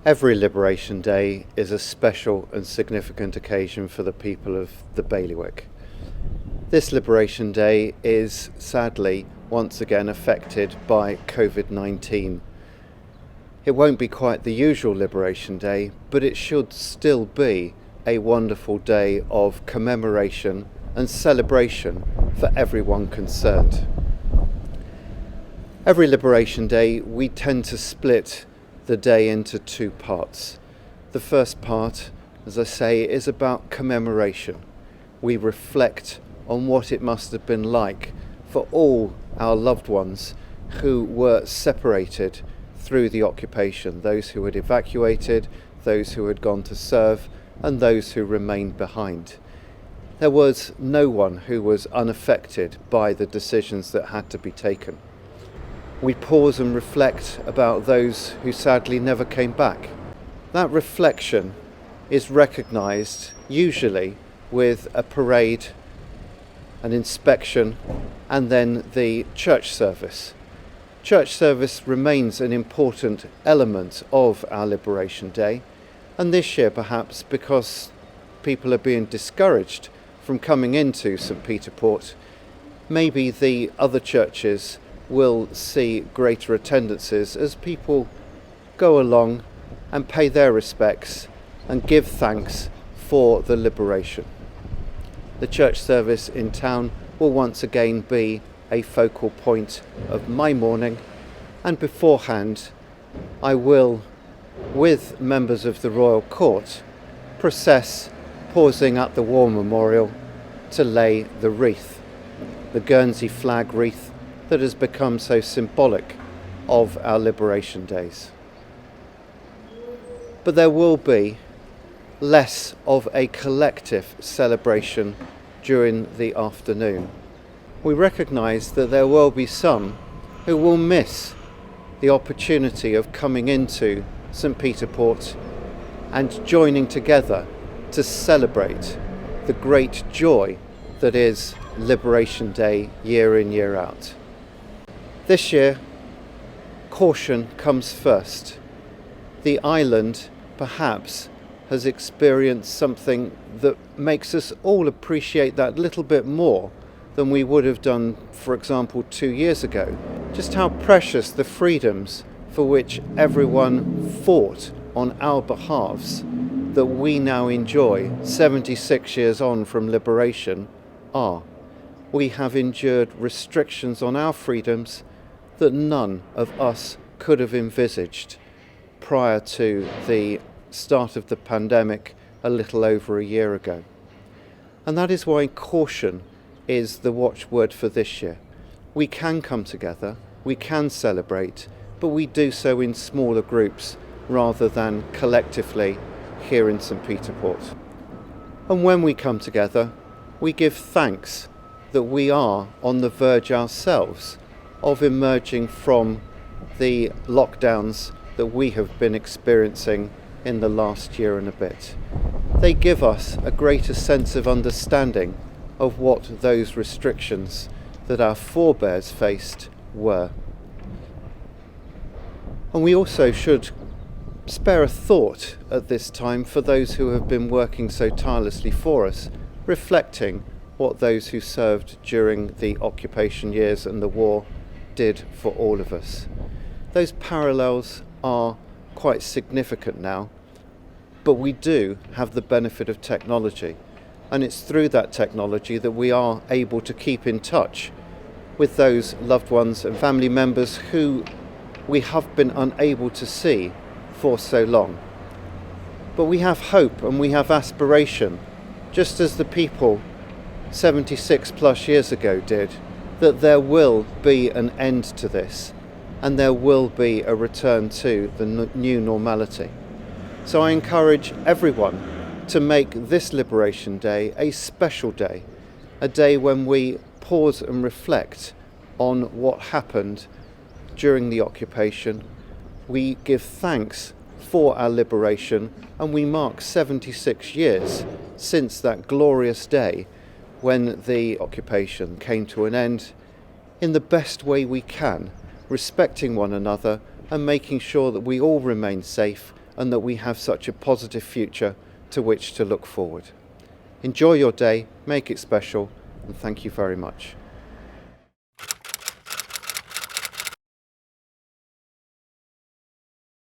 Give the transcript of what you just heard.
Every Liberation Day is a special and significant occasion for the people of the bailiwick. This Liberation Day is sadly once again affected by COVID-19. It won't be quite the usual Liberation Day, but it should still be a wonderful day of commemoration and celebration for everyone concerned. Every Liberation Day we tend to split the day into two parts. The first part, as I say, is about commemoration. We reflect on what it must have been like for all our loved ones who were separated through the occupation, those who had evacuated, those who had gone to serve, and those who remained behind. There was no one who was unaffected by the decisions that had to be taken. We pause and reflect about those who sadly never came back. That reflection is recognised usually with a parade, an inspection, and then the church service. Church service remains an important element of our Liberation Day, and this year perhaps because people are being discouraged from coming into St. Peter Port, maybe the other churches will see greater attendances as people go along and pay their respects and give thanks for the liberation. The church service in town will once again be a focal point of my morning, and beforehand I will, with members of the Royal Court, process pausing at the War Memorial to lay the wreath, the Guernsey flag wreath that has become so symbolic of our Liberation Days. But there will be less of a collective celebration during the afternoon. We recognise that there will be some who will miss the opportunity of coming into St. Peter Port and joining together to celebrate the great joy that is Liberation Day year in, year out. This year, caution comes first. The island, perhaps, has experienced something that makes us all appreciate that little bit more than we would have done, for example, 2 years ago. Just how precious the freedoms for which everyone fought on our behalves that we now enjoy 76 years on from liberation are. We have endured restrictions on our freedoms that none of us could have envisaged prior to the start of the pandemic a little over a year ago. And that is why caution is the watchword for this year. We can come together, we can celebrate, but we do so in smaller groups rather than collectively here in St. Peter Port. And when we come together, we give thanks that we are on the verge ourselves of emerging from the lockdowns that we have been experiencing in the last year and a bit. They give us a greater sense of understanding of what those restrictions that our forebears faced were. And we also should spare a thought at this time for those who have been working so tirelessly for us, reflecting what those who served during the occupation years and the war did for all of us. Those parallels are quite significant now, but we do have the benefit of technology, and it's through that technology that we are able to keep in touch with those loved ones and family members who we have been unable to see for so long. But we have hope and we have aspiration, just as the people 76 plus years ago did, that there will be an end to this and there will be a return to the new normality. So I encourage everyone to make this Liberation Day a special day, a day when we pause and reflect on what happened during the occupation. We give thanks for our liberation, and we mark 76 years since that glorious day when the occupation came to an end in the best way we can, respecting one another and making sure that we all remain safe and that we have such a positive future to which to look forward. Enjoy your day, make it special, and thank you very much.